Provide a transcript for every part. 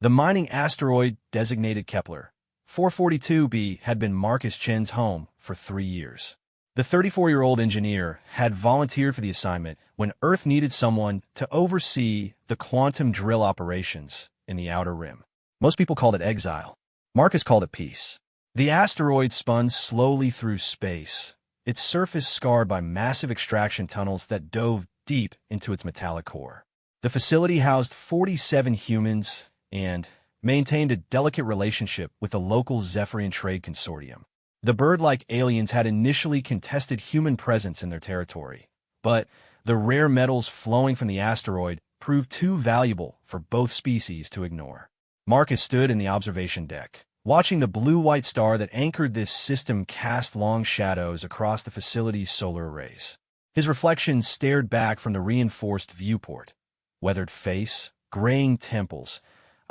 The mining asteroid designated Kepler 442b had been Marcus Chen's home for 3 years. The 34-year-old engineer had volunteered for the assignment when Earth needed someone to oversee the quantum drill operations in the Outer Rim. Most people called it exile. Marcus called it peace. The asteroid spun slowly through space, its surface scarred by massive extraction tunnels that dove deep into its metallic core. The facility housed 47 humans and maintained a delicate relationship with the local Zephyrian Trade Consortium. The bird-like aliens had initially contested human presence in their territory, but the rare metals flowing from the asteroid proved too valuable for both species to ignore. Marcus stood in the observation deck, watching the blue-white star that anchored this system cast long shadows across the facility's solar arrays. His reflection stared back from the reinforced viewport, weathered face, graying temples,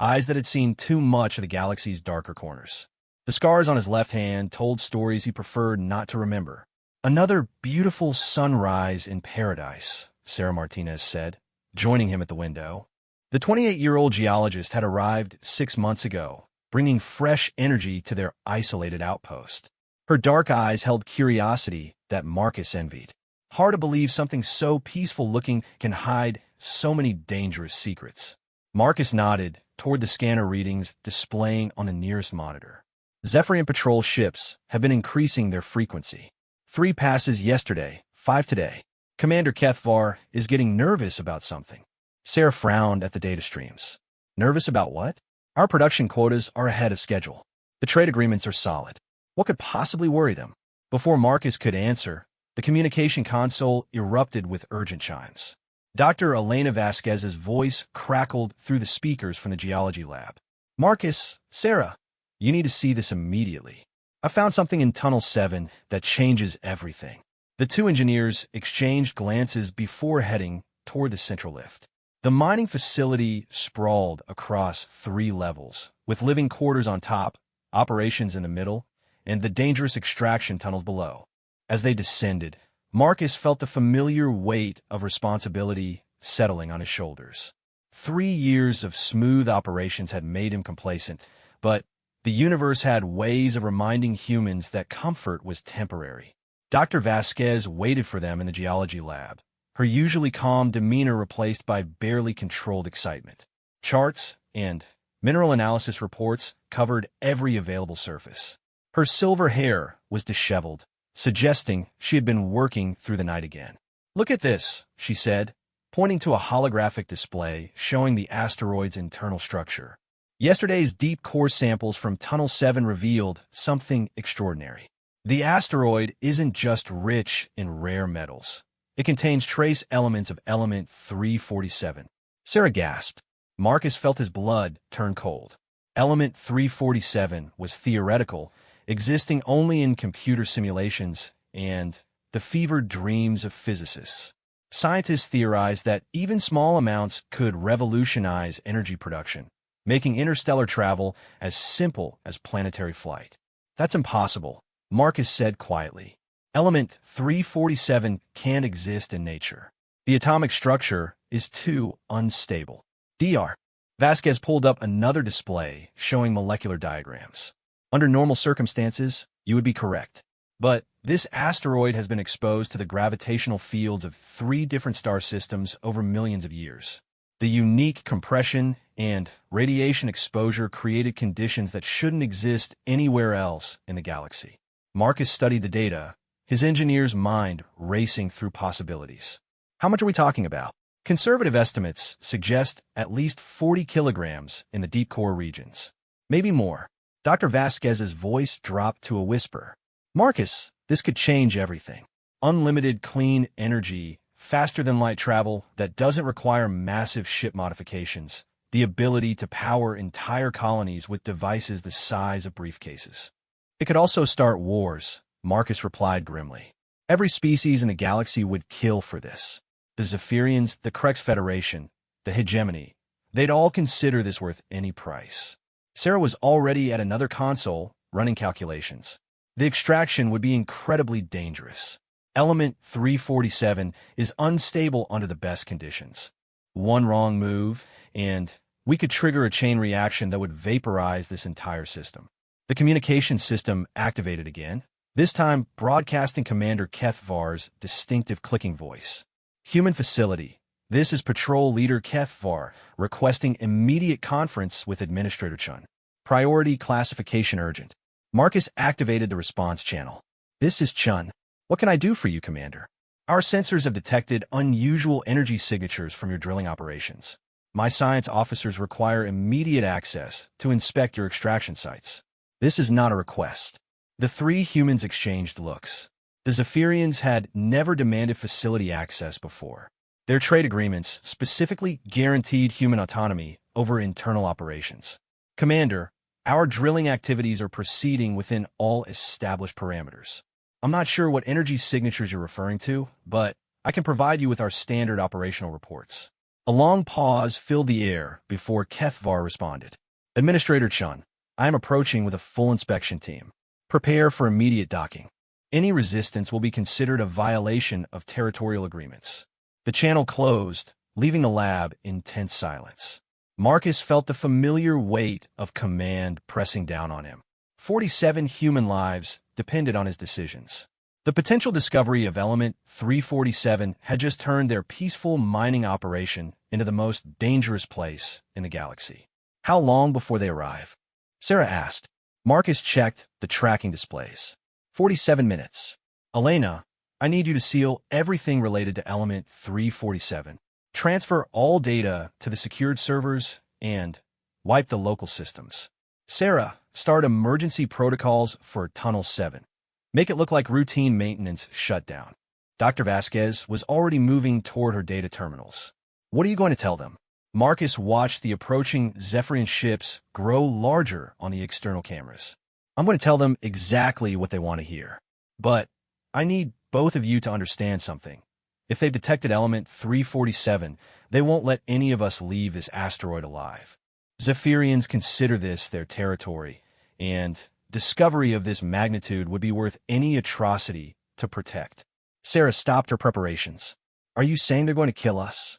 eyes that had seen too much of the galaxy's darker corners. The scars on his left hand told stories he preferred not to remember. "Another beautiful sunrise in paradise," Sarah Martinez said, joining him at the window. The 28-year-old geologist had arrived 6 months ago, bringing fresh energy to their isolated outpost. Her dark eyes held curiosity that Marcus envied. Hard to believe something so peaceful-looking can hide so many dangerous secrets. Marcus nodded toward the scanner readings displaying on the nearest monitor. Zephyrian patrol ships have been increasing their frequency. 3 passes yesterday, 5 today. Commander Kethvar is getting nervous about something. Sarah frowned at the data streams. Nervous about what? Our production quotas are ahead of schedule. The trade agreements are solid. What could possibly worry them? Before Marcus could answer, the communication console erupted with urgent chimes. Dr. Elena Vasquez's voice crackled through the speakers from the geology lab. "Marcus, Sarah, you need to see this immediately. I found something in Tunnel 7 that changes everything." The two engineers exchanged glances before heading toward the central lift. The mining facility sprawled across 3 levels, with living quarters on top, operations in the middle, and the dangerous extraction tunnels below. As they descended, Marcus felt the familiar weight of responsibility settling on his shoulders. 3 years of smooth operations had made him complacent, but the universe had ways of reminding humans that comfort was temporary. Dr. Vasquez waited for them in the geology lab, her usually calm demeanor replaced by barely controlled excitement. Charts and mineral analysis reports covered every available surface. Her silver hair was disheveled, suggesting she had been working through the night again. "Look at this," she said, pointing to a holographic display showing the asteroid's internal structure. Yesterday's deep core samples from Tunnel 7 revealed something extraordinary. The asteroid isn't just rich in rare metals. It contains trace elements of element 347. Sarah gasped. Marcus felt his blood turn cold. Element 347 was theoretical, existing only in computer simulations and the fevered dreams of physicists. Scientists theorized that even small amounts could revolutionize energy production, making interstellar travel as simple as planetary flight. "That's impossible," Marcus said quietly. "Element 347 can't exist in nature. The atomic structure is too unstable." Dr. Vasquez pulled up another display showing molecular diagrams. "Under normal circumstances, you would be correct. But this asteroid has been exposed to the gravitational fields of 3 different star systems over millions of years. The unique compression and radiation exposure created conditions that shouldn't exist anywhere else in the galaxy." Marcus studied the data, his engineer's mind racing through possibilities. "How much are we talking about?" Conservative estimates suggest at least 40 kilograms in the deep core regions. Maybe more. Dr. Vasquez's voice dropped to a whisper. "Marcus, this could change everything. Unlimited clean energy, faster-than-light travel that doesn't require massive ship modifications, the ability to power entire colonies with devices the size of briefcases. It could also start wars," Marcus replied grimly. "Every species in the galaxy would kill for this. The Zephyrians, the Krex Federation, the Hegemony, they'd all consider this worth any price." Sarah was already at another console, running calculations. "The extraction would be incredibly dangerous. Element 347 is unstable under the best conditions. One wrong move, and we could trigger a chain reaction that would vaporize this entire system. The communication system activated again, this time broadcasting Commander Kethvar's distinctive clicking voice. Human facility. This is Patrol Leader Kethvar requesting immediate conference with Administrator Chun. Priority classification urgent. Marcus activated the response channel. This is Chun. What can I do for you, Commander? Our sensors have detected unusual energy signatures from your drilling operations. My science officers require immediate access to inspect your extraction sites. This is not a request. The three humans exchanged looks. The Zephyrians had never demanded facility access before. Their trade agreements specifically guaranteed human autonomy over internal operations. Commander, our drilling activities are proceeding within all established parameters. I'm not sure what energy signatures you're referring to, but I can provide you with our standard operational reports. A long pause filled the air before Kethvar responded. Administrator Chun, I am approaching with a full inspection team. Prepare for immediate docking. Any resistance will be considered a violation of territorial agreements. The channel closed, leaving the lab in tense silence. Marcus felt the familiar weight of command pressing down on him. 47 human lives depended on his decisions. The potential discovery of Element 347 had just turned their peaceful mining operation into the most dangerous place in the galaxy. How long before they arrive? Sarah asked. Marcus checked the tracking displays. 47 minutes. Elena, I need you to seal everything related to Element 347. Transfer all data to the secured servers and wipe the local systems. Sarah, start emergency protocols for Tunnel 7. Make it look like routine maintenance shutdown. Dr. Vasquez was already moving toward her data terminals. What are you going to tell them? Marcus watched the approaching Zephyrian ships grow larger on the external cameras. I'm going to tell them exactly what they want to hear. But I need both of you to understand something. If they've detected Element 347, they won't let any of us leave this asteroid alive. Zephyrians consider this their territory, and discovery of this magnitude would be worth any atrocity to protect. Sarah stopped her preparations. Are you saying they're going to kill us?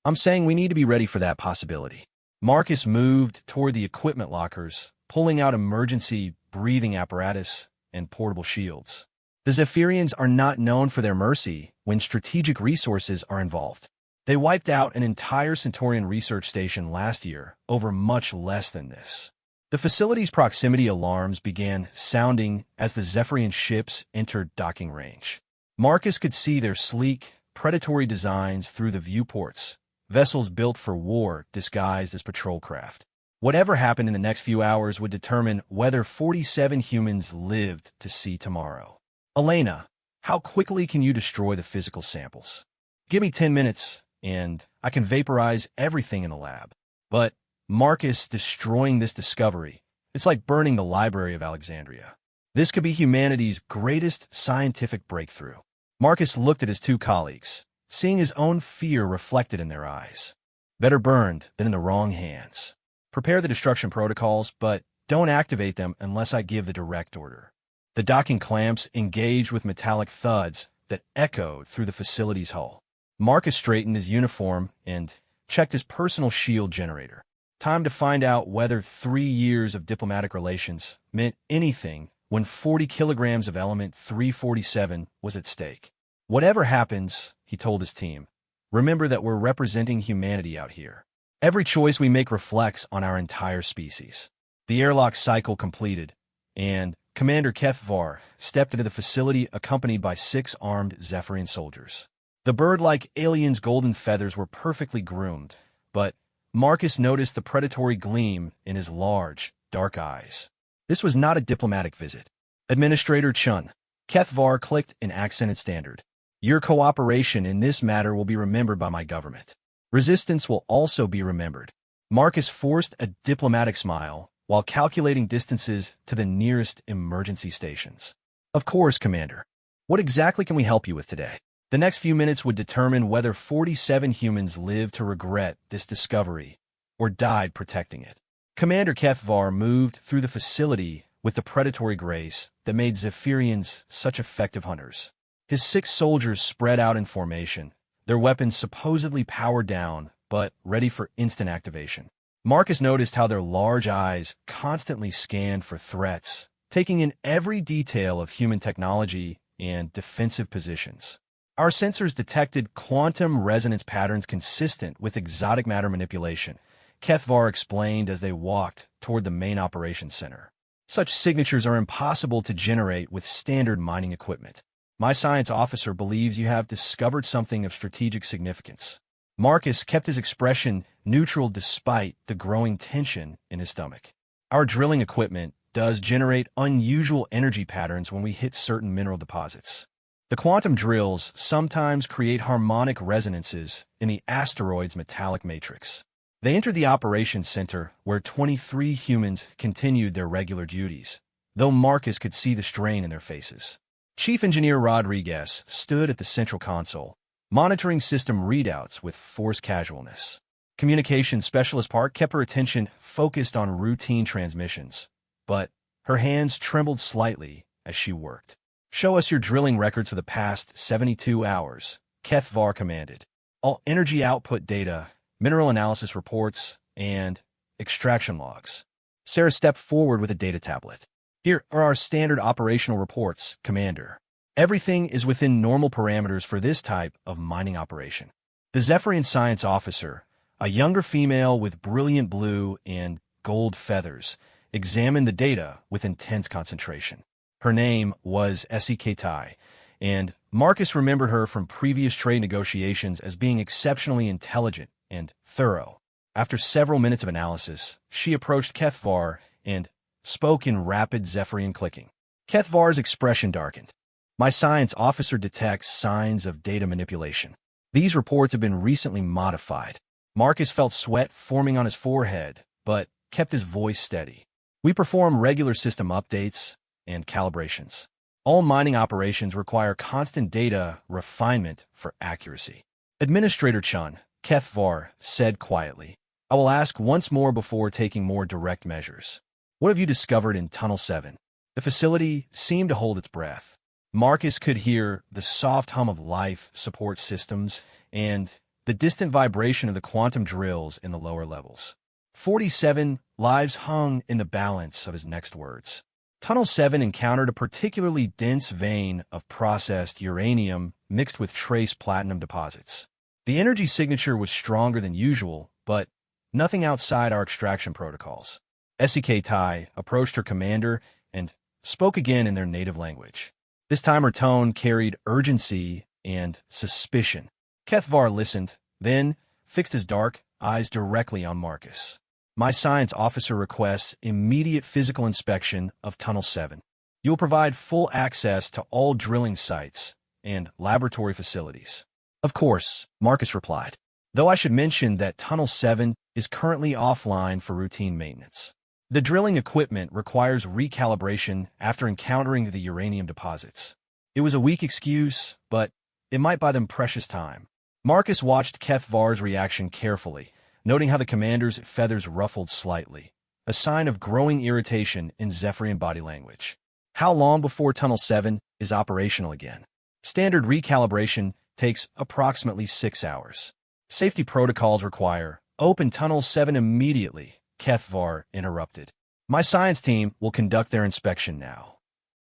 I'm saying we need to be ready for that possibility. Marcus moved toward the equipment lockers, pulling out emergency breathing apparatus and portable shields. The Zephyrians are not known for their mercy when strategic resources are involved. They wiped out an entire Centaurian research station last year over much less than this. The facility's proximity alarms began sounding as the Zephyrian ships entered docking range. Marcus could see their sleek, predatory designs through the viewports, vessels built for war disguised as patrol craft. Whatever happened in the next few hours would determine whether 47 humans lived to see tomorrow. Elena, how quickly can you destroy the physical samples? Give me 10 minutes, and I can vaporize everything in the lab. But Marcus destroying this discovery, it's like burning the Library of Alexandria. This could be humanity's greatest scientific breakthrough. Marcus looked at his two colleagues, seeing his own fear reflected in their eyes. Better burned than in the wrong hands. Prepare the destruction protocols, but don't activate them unless I give the direct order. The docking clamps engaged with metallic thuds that echoed through the facility's hull. Marcus straightened his uniform and checked his personal shield generator. Time to find out whether 3 years of diplomatic relations meant anything when 40 kilograms of Element 347 was at stake. Whatever happens, he told his team, remember that we're representing humanity out here. Every choice we make reflects on our entire species. The airlock cycle completed, and Commander Kethvar stepped into the facility accompanied by 6 armed Zephyrian soldiers. The bird-like alien's golden feathers were perfectly groomed, but Marcus noticed the predatory gleam in his large, dark eyes. This was not a diplomatic visit. Administrator Chun, Kethvar clicked in accented standard. Your cooperation in this matter will be remembered by my government. Resistance will also be remembered. Marcus forced a diplomatic smile while calculating distances to the nearest emergency stations. Of course, Commander. What exactly can we help you with today? The next few minutes would determine whether 47 humans lived to regret this discovery or died protecting it. Commander Kethvar moved through the facility with the predatory grace that made Zephyrians such effective hunters. His 6 soldiers spread out in formation, their weapons supposedly powered down but ready for instant activation. Marcus noticed how their large eyes constantly scanned for threats, taking in every detail of human technology and defensive positions. Our sensors detected quantum resonance patterns consistent with exotic matter manipulation, Kethvar explained as they walked toward the main operations center. Such signatures are impossible to generate with standard mining equipment. My science officer believes you have discovered something of strategic significance. Marcus kept his expression neutral despite the growing tension in his stomach. Our drilling equipment does generate unusual energy patterns when we hit certain mineral deposits. The quantum drills sometimes create harmonic resonances in the asteroid's metallic matrix. They entered the operations center, where 23 humans continued their regular duties, though Marcus could see the strain in their faces. Chief Engineer Rodriguez stood at the central console, monitoring system readouts with forced casualness. Communications Specialist Park kept her attention focused on routine transmissions, but her hands trembled slightly as she worked. "Show us your drilling records for the past 72 hours, Kethvar commanded. All energy output data, mineral analysis reports, and extraction logs." Sarah stepped forward with a data tablet. "Here are our standard operational reports, Commander. Everything is within normal parameters for this type of mining operation." The Zephyrian science officer, a younger female with brilliant blue and gold feathers, examined the data with intense concentration. Her name was HFY, and Marcus remembered her from previous trade negotiations as being exceptionally intelligent and thorough. After several minutes of analysis, she approached Kethvar and spoke in rapid Zephyrian clicking. Kethvar's expression darkened. "My science officer detects signs of data manipulation. These reports have been recently modified." Marcus felt sweat forming on his forehead, but kept his voice steady. "We perform regular system updates and calibrations. All mining operations require constant data refinement for accuracy." "Administrator Chun," Kethvar said quietly, "I will ask once more before taking more direct measures. What have you discovered in Tunnel 7? The facility seemed to hold its breath. Marcus could hear the soft hum of life support systems and the distant vibration of the quantum drills in the lower levels. 47 lives hung in the balance of his next words. Tunnel 7 encountered a particularly dense vein of processed uranium mixed with trace platinum deposits. The energy signature was stronger than usual, but nothing outside our extraction protocols." HFY approached her commander and spoke again in their native language. This time her tone carried urgency and suspicion. Kethvar listened, then fixed his dark eyes directly on Marcus. "My science officer requests immediate physical inspection of Tunnel 7. You will provide full access to all drilling sites and laboratory facilities." "Of course," Marcus replied, "though I should mention that Tunnel 7 is currently offline for routine maintenance. The drilling equipment requires recalibration after encountering the uranium deposits." It was a weak excuse, but it might buy them precious time. Marcus watched Kethvar's reaction carefully, noting how the commander's feathers ruffled slightly, a sign of growing irritation in Zephyrian body language. "How long before Tunnel 7 is operational again?" "Standard recalibration takes approximately 6 hours. Safety protocols require open Tunnel 7 immediately," Kethvar interrupted. "My science team will conduct their inspection now."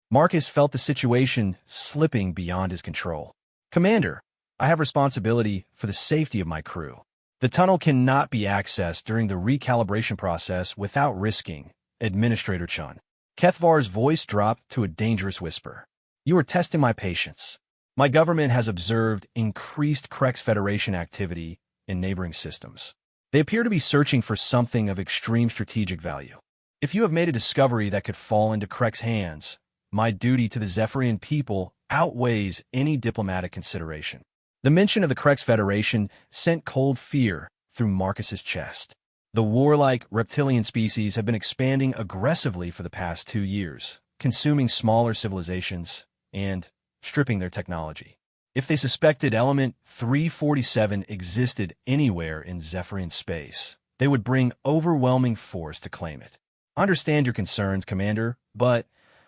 Marcus felt the situation slipping beyond his control. "Commander, I have responsibility for the safety of my crew. The tunnel cannot be accessed during the recalibration process without risking Administrator Chun." Kethvar's voice dropped to a dangerous whisper. "You are testing my patience. My government has observed increased Krex Federation activity in neighboring systems. They appear to be searching for something of extreme strategic value. If you have made a discovery that could fall into Krex hands, my duty to the Zephyrian people outweighs any diplomatic consideration." The mention of the Krex Federation sent cold fear through Marcus's chest. The warlike reptilian species have been expanding aggressively for the past 2 years, consuming smaller civilizations and stripping their technology. If they suspected Element 347 existed anywhere in Zephyrian space, they would bring overwhelming force to claim it. "I understand your concerns, Commander, but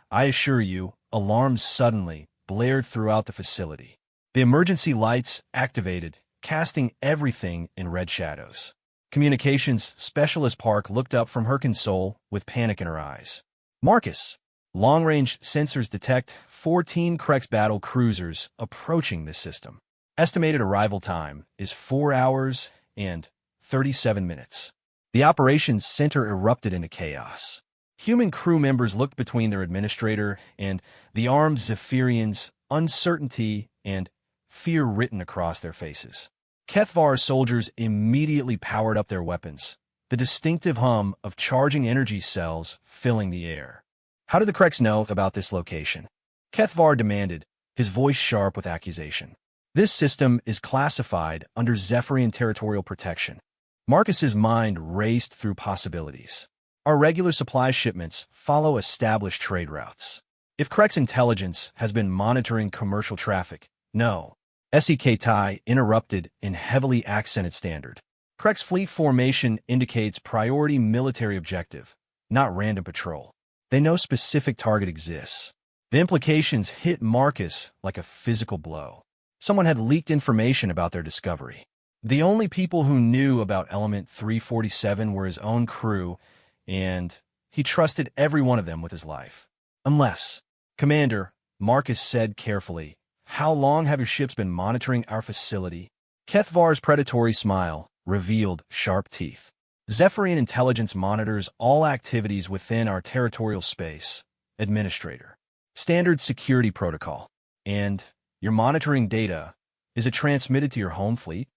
I assure you, alarms suddenly blared throughout the facility. The emergency lights activated, casting everything in red shadows. Communications Specialist Park looked up from her console with panic in her eyes. Marcus, long-range sensors detect 14 Krex battle cruisers approaching this system. Estimated arrival time is 4 hours and 37 minutes. The operations center erupted into chaos. Human crew members looked between their administrator and the armed Zephyrians, uncertainty and fear written across their faces. Kethvar's soldiers immediately powered up their weapons, the distinctive hum of charging energy cells filling the air. How did the Krex know about this location? Kethvar demanded, his voice sharp with accusation. This system is classified under Zephyrian territorial protection. Marcus's mind raced through possibilities. Our regular supply shipments follow established trade routes. If Krex intelligence has been monitoring commercial traffic, no. SEK Tai interrupted in heavily accented standard. Krex fleet formation indicates priority military objective, not random patrol. They know specific target exists. The implications hit Marcus like a physical blow. Someone had leaked information about their discovery. The only people who knew about Element 347 were his own crew, and he trusted every one of them with his life. Unless, Commander, Marcus said carefully, how long have your ships been monitoring our facility? Kethvar's predatory smile revealed sharp teeth. Zephyrian intelligence monitors all activities within our territorial space. Administrator. Standard security protocol. And your monitoring data, is it transmitted to your home fleet?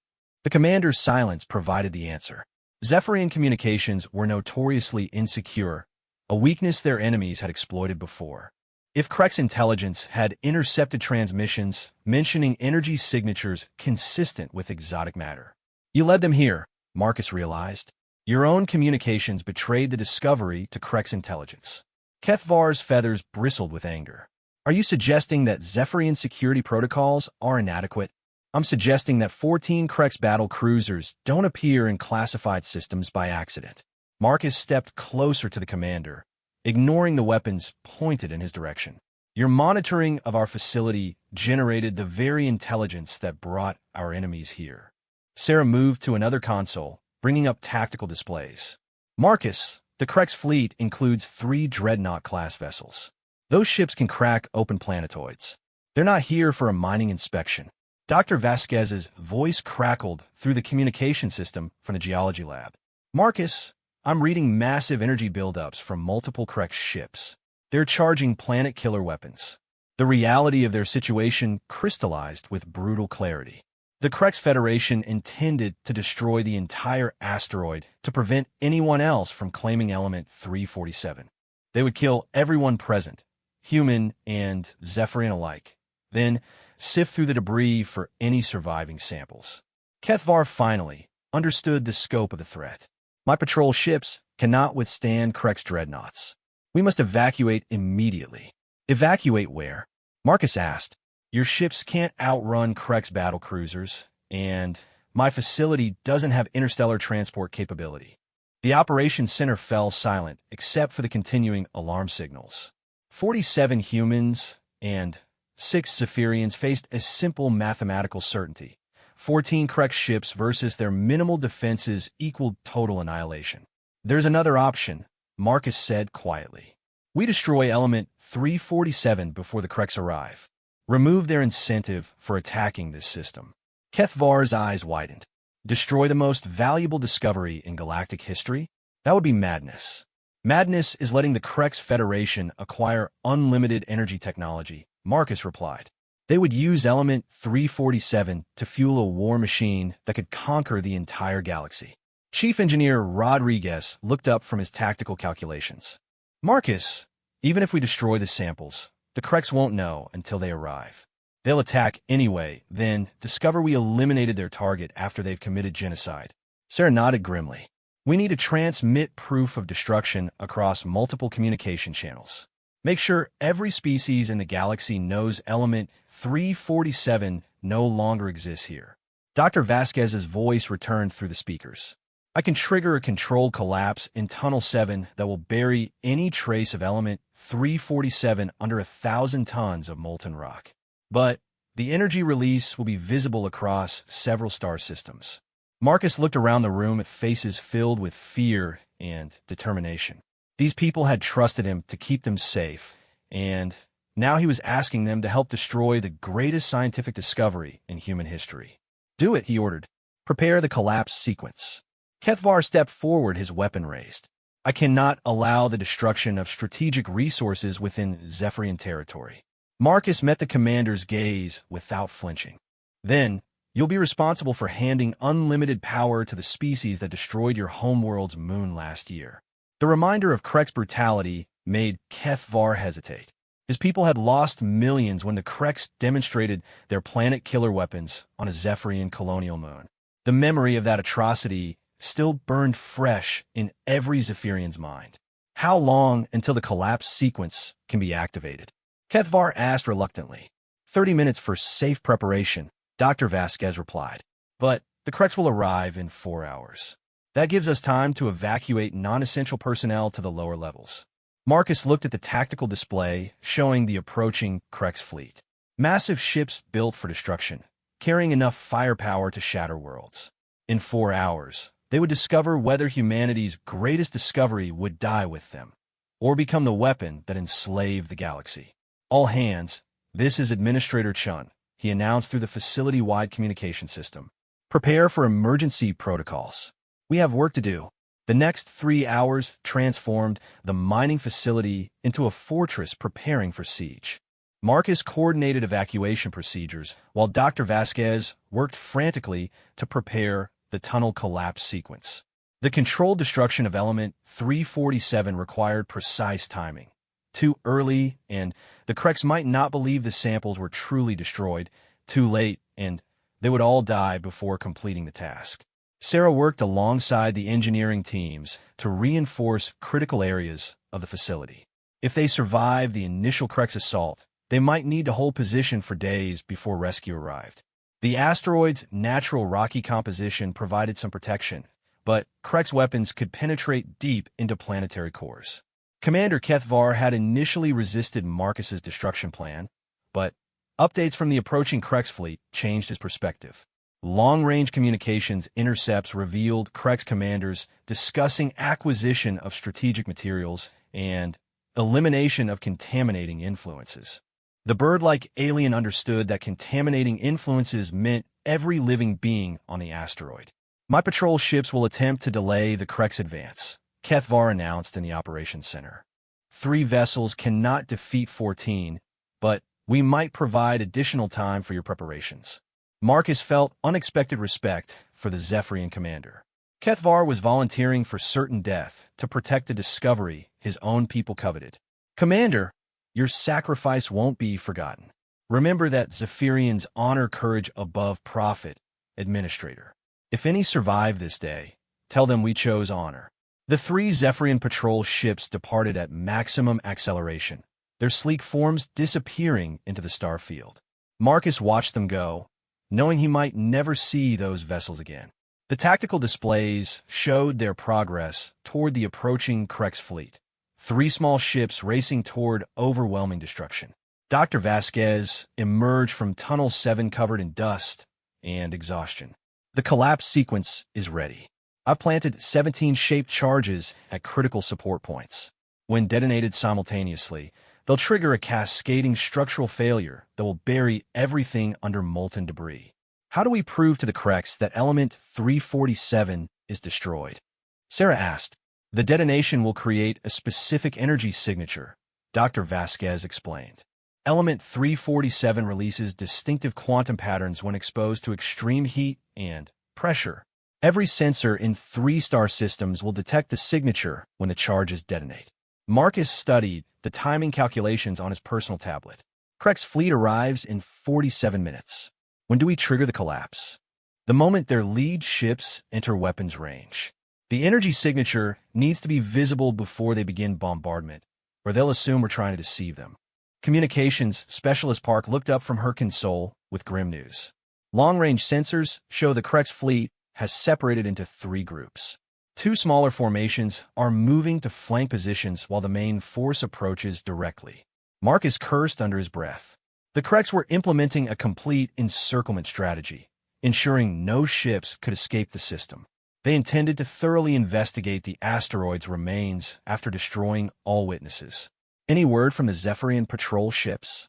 The commander's silence provided the answer. Zephyrian communications were notoriously insecure, a weakness their enemies had exploited before. If Krex intelligence had intercepted transmissions mentioning energy signatures consistent with exotic matter. You led them here, Marcus realized. Your own communications betrayed the discovery to Krex intelligence. Kethvar's feathers bristled with anger. Are you suggesting that Zephyrian security protocols are inadequate? I'm suggesting that 14 Krex battle cruisers don't appear in classified systems by accident. Marcus stepped closer to the commander, ignoring the weapons pointed in his direction. Your monitoring of our facility generated the very intelligence that brought our enemies here. Sarah moved to another console, bringing up tactical displays. Marcus, the Krex fleet includes 3 Dreadnought-class vessels. Those ships can crack open planetoids. They're not here for a mining inspection. Dr. Vasquez's voice crackled through the communication system from the geology lab. Marcus, I'm reading massive energy buildups from multiple Krex ships. They're charging planet-killer weapons. The reality of their situation crystallized with brutal clarity. The Krex Federation intended to destroy the entire asteroid to prevent anyone else from claiming Element 347. They would kill everyone present, human and Zephyrian alike, then sift through the debris for any surviving samples. Kethvar finally understood the scope of the threat. My patrol ships cannot withstand Krex dreadnoughts. We must evacuate immediately. Evacuate where? Marcus asked. Your ships can't outrun Krex battle cruisers, and my facility doesn't have interstellar transport capability. The operations center fell silent, except for the continuing alarm signals. 47 humans and 6 Zephyrians faced a simple mathematical certainty. 14 Krex ships versus their minimal defenses equaled total annihilation. There's another option, Marcus said quietly. We destroy Element 347 before the Krex arrive. Remove their incentive for attacking this system. Kethvar's eyes widened. Destroy the most valuable discovery in galactic history? That would be madness. Madness is letting the Krex Federation acquire unlimited energy technology, Marcus replied. They would use Element 347 to fuel a war machine that could conquer the entire galaxy. Chief Engineer Rodriguez looked up from his tactical calculations. Marcus, even if we destroy the samples, the Krex won't know until they arrive. They'll attack anyway, then discover we eliminated their target after they've committed genocide. Sarah nodded grimly. We need to transmit proof of destruction across multiple communication channels. Make sure every species in the galaxy knows Element 347 no longer exists here. Dr. Vasquez's voice returned through the speakers. I can trigger a controlled collapse in Tunnel 7 that will bury any trace of Element 347 under 1,000 tons of molten rock. But the energy release will be visible across several star systems. Marcus looked around the room at faces filled with fear and determination. These people had trusted him to keep them safe, and now he was asking them to help destroy the greatest scientific discovery in human history. "Do it," he ordered. "Prepare the collapse sequence." Kethvar stepped forward, his weapon raised. "I cannot allow the destruction of strategic resources within Zephyrian territory." Marcus met the commander's gaze without flinching. "Then, you'll be responsible for handing unlimited power to the species that destroyed your homeworld's moon last year." The reminder of Krek's brutality made Kethvar hesitate. His people had lost millions when the Kreks demonstrated their planet-killer weapons on a Zephyrian colonial moon. The memory of that atrocity still burned fresh in every Zephyrian's mind. "How long until the collapse sequence can be activated?" Kethvar asked reluctantly. 30 minutes for safe preparation," Dr. Vasquez replied. "But the Kreks will arrive in 4 hours. That gives us time to evacuate non-essential personnel to the lower levels." Marcus looked at the tactical display showing the approaching Kreks fleet. Massive ships built for destruction, carrying enough firepower to shatter worlds. In 4 hours, they would discover whether humanity's greatest discovery would die with them, or become the weapon that enslaved the galaxy. "All hands, this is Administrator Chun," he announced through the facility-wide communication system. "Prepare for emergency protocols. We have work to do." The next 3 hours transformed the mining facility into a fortress preparing for siege. Marcus coordinated evacuation procedures, while Dr. Vasquez worked frantically to prepare the tunnel collapse sequence. The controlled destruction of element 347 required precise timing. Too early, and the Kreks might not believe the samples were truly destroyed. Too late, and they would all die before completing the task. Sarah worked alongside the engineering teams to reinforce critical areas of the facility. If they survived the initial Kreks assault, they might need to hold position for days before rescue arrived. The asteroid's natural rocky composition provided some protection, but Kreks weapons could penetrate deep into planetary cores. Commander Kethvar had initially resisted Marcus's destruction plan, but updates from the approaching Kreks fleet changed his perspective. Long-range communications intercepts revealed Kreks commanders discussing acquisition of strategic materials and elimination of contaminating influences. The bird-like alien understood that contaminating influences meant every living being on the asteroid. "My patrol ships will attempt to delay the Kreks advance," Kethvar announced in the operations center. 3 vessels cannot defeat 14, but we might provide additional time for your preparations." Marcus felt unexpected respect for the Zephyrian commander. Kethvar was volunteering for certain death to protect a discovery his own people coveted. "Commander, your sacrifice won't be forgotten. Remember that Zephyrians honor courage above profit, Administrator. If any survive this day, tell them we chose honor." The 3 Zephyrian patrol ships departed at maximum acceleration, their sleek forms disappearing into the star field. Marcus watched them go, knowing he might never see those vessels again. The tactical displays showed their progress toward the approaching Kreks fleet. 3 small ships racing toward overwhelming destruction. Dr. Vasquez emerged from Tunnel 7 covered in dust and exhaustion. "The collapse sequence is ready. I've planted 17 shaped charges at critical support points. When detonated simultaneously, they'll trigger a cascading structural failure that will bury everything under molten debris. How do we prove to the Kreks that element 347 is destroyed?" Sarah asked. "The detonation will create a specific energy signature," Dr. Vasquez explained. "Element 347 releases distinctive quantum patterns when exposed to extreme heat and pressure. Every sensor in 3-star systems will detect the signature when the charges detonate." Marcus studied the timing calculations on his personal tablet. "Krek's fleet arrives in 47 minutes. When do we trigger the collapse?" "The moment their lead ships enter weapons range. The energy signature needs to be visible before they begin bombardment, or they'll assume we're trying to deceive them." Communications Specialist Park looked up from her console with grim news. "Long-range sensors show the Krek's fleet has separated into 3 groups. 2 smaller formations are moving to flank positions while the main force approaches directly." Marcus cursed under his breath. The Kreks were implementing a complete encirclement strategy, ensuring no ships could escape the system. They intended to thoroughly investigate the asteroid's remains after destroying all witnesses. Any word from the Zephyrian patrol ships?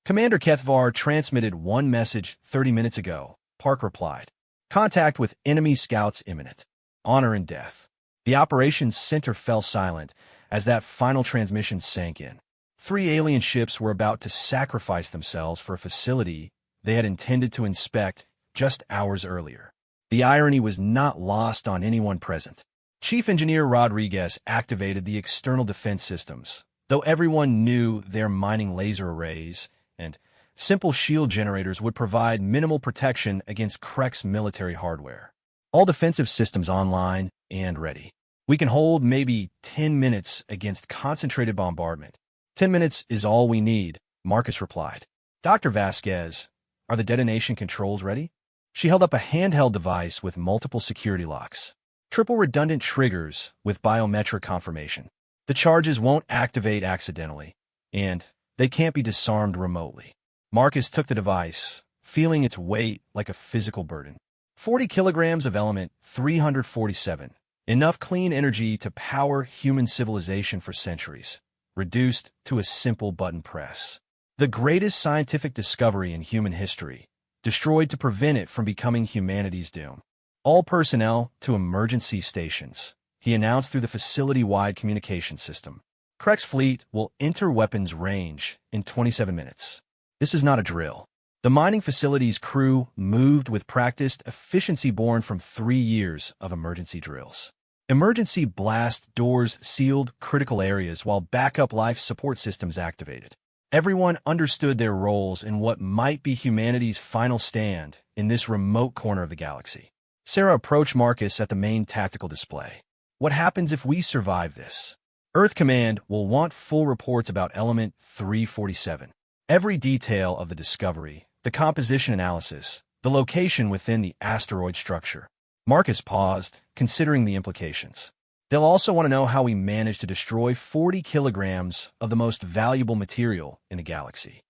Commander Kethvar transmitted one message 30 minutes ago, Park replied. Contact with enemy scouts imminent. Honor and death. The operations center fell silent as that final transmission sank in. 3 alien ships were about to sacrifice themselves for a facility they had intended to inspect just hours earlier. The irony was not lost on anyone present. Chief Engineer Rodriguez activated the external defense systems, though everyone knew their mining laser arrays and simple shield generators would provide minimal protection against Krek's military hardware. All defensive systems online and ready. We can hold maybe 10 minutes against concentrated bombardment. 10 minutes is all we need, Marcus replied. Dr. Vasquez, are the detonation controls ready? She held up a handheld device with multiple security locks. Triple redundant triggers with biometric confirmation. The charges won't activate accidentally, and they can't be disarmed remotely. Marcus took the device, feeling its weight like a physical burden. 40 kilograms of element 347. Enough clean energy to power human civilization for centuries, reduced to a simple button press. The greatest scientific discovery in human history, destroyed to prevent it from becoming humanity's doom. All personnel to emergency stations, he announced through the facility-wide communication system. Krek's fleet will enter weapons range in 27 minutes. This is not a drill. The mining facility's crew moved with practiced efficiency born from 3 years of emergency drills. Emergency blast doors sealed critical areas while backup life support systems activated. Everyone understood their roles in what might be humanity's final stand in this remote corner of the galaxy. Sarah approached Marcus at the main tactical display. What happens if we survive this? Earth Command will want full reports about Element 347. Every detail of the discovery, the composition analysis, the location within the asteroid structure. Marcus paused, considering the implications. They'll also want to know how we managed to destroy 40 kilograms of the most valuable material in the galaxy.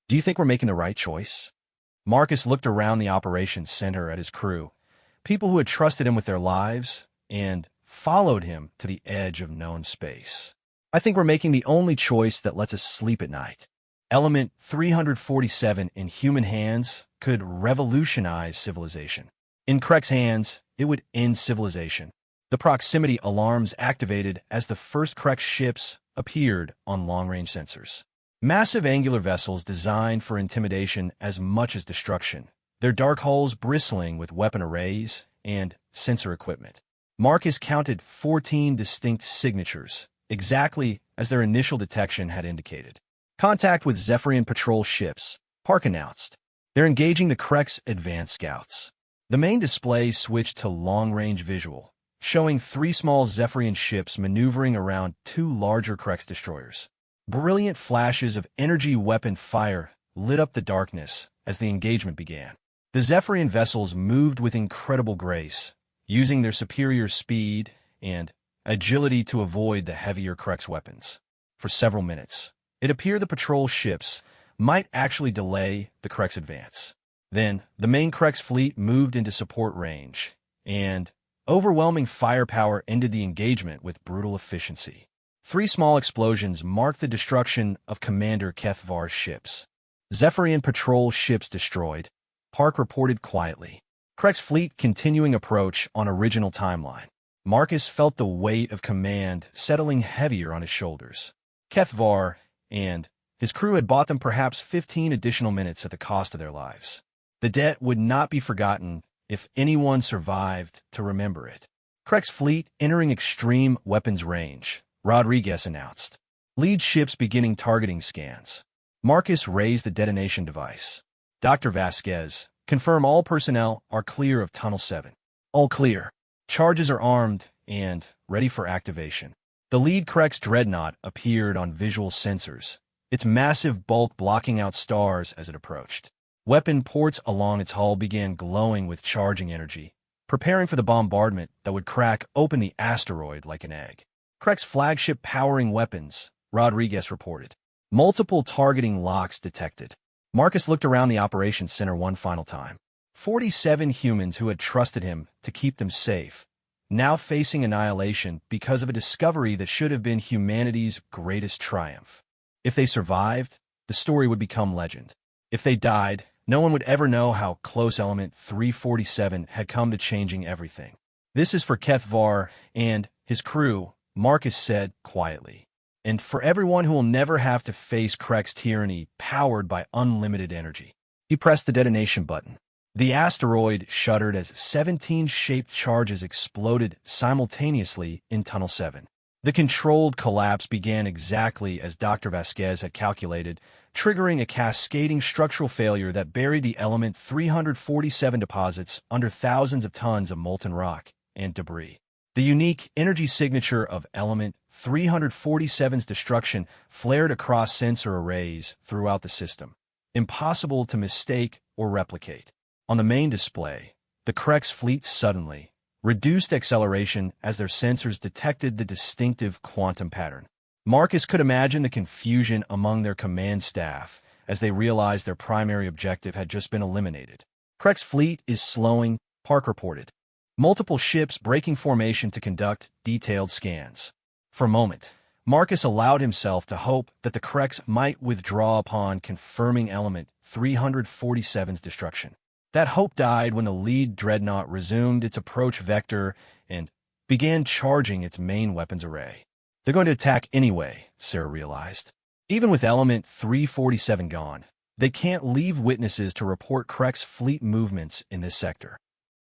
Do you think we're making the right choice? Marcus looked around the operations center at his crew, people who had trusted him with their lives and followed him to the edge of known space. I think we're making the only choice that lets us sleep at night. Element 347 in human hands could revolutionize civilization. In Krek's hands, it would end civilization. The proximity alarms activated as the first Krek ships appeared on long-range sensors. Massive angular vessels designed for intimidation as much as destruction, their dark hulls bristling with weapon arrays and sensor equipment. Marcus counted 14 distinct signatures, exactly as their initial detection had indicated. Contact with Zephyrian patrol ships, Park announced. They're engaging the Krek's advanced scouts. The main display switched to long-range visual, showing 3 small Zephyrian ships maneuvering around 2 larger Krek's destroyers. Brilliant flashes of energy weapon fire lit up the darkness as the engagement began. The Zephyrian vessels moved with incredible grace, using their superior speed and agility to avoid the heavier Krek's weapons. For several minutes, it appeared the patrol ships might actually delay the Krek's advance. Then, the main Krek's fleet moved into support range, and overwhelming firepower ended the engagement with brutal efficiency. 3 small explosions marked the destruction of Commander Kethvar's ships. Zephyrian patrol ships destroyed, Park reported quietly. Krek's fleet continuing approach on original timeline. Marcus felt the weight of command settling heavier on his shoulders. Kethvar and his crew had bought them perhaps 15 additional minutes at the cost of their lives. The debt would not be forgotten if anyone survived to remember it. Krek's fleet entering extreme weapons range, Rodriguez announced. Lead ships beginning targeting scans. Marcus raised the detonation device. Dr. Vasquez, confirm all personnel are clear of Tunnel 7. All clear. Charges are armed and ready for activation. The lead Krek's dreadnought appeared on visual sensors, its massive bulk blocking out stars as it approached. Weapon ports along its hull began glowing with charging energy, preparing for the bombardment that would crack open the asteroid like an egg. Krek's flagship powering weapons, Rodriguez reported. Multiple targeting locks detected. Marcus looked around the operations center one final time. 47 humans who had trusted him to keep them safe, now facing annihilation because of a discovery that should have been humanity's greatest triumph. If they survived, the story would become legend. If they died, no one would ever know how close Element 347 had come to changing everything. "This is for Kethvar and his crew," Marcus said quietly. "And for everyone who will never have to face Krek's tyranny powered by unlimited energy." He pressed the detonation button. The asteroid shuddered as 17 shaped charges exploded simultaneously in Tunnel 7. The controlled collapse began exactly as Dr. Vasquez had calculated, triggering a cascading structural failure that buried the Element 347 deposits under thousands of tons of molten rock and debris. The unique energy signature of Element 347's destruction flared across sensor arrays throughout the system, impossible to mistake or replicate. On the main display, the Krek's fleet suddenly reduced acceleration as their sensors detected the distinctive quantum pattern. Marcus could imagine the confusion among their command staff as they realized their primary objective had just been eliminated. "Krek's fleet is slowing," Park reported. "Multiple ships breaking formation to conduct detailed scans." For a moment, Marcus allowed himself to hope that the Kreks might withdraw upon confirming Element 347's destruction. That hope died when the lead dreadnought resumed its approach vector and began charging its main weapons array. "They're going to attack anyway," Sarah realized. Even with Element 347 gone, they can't leave witnesses to report Krek's fleet movements in this sector.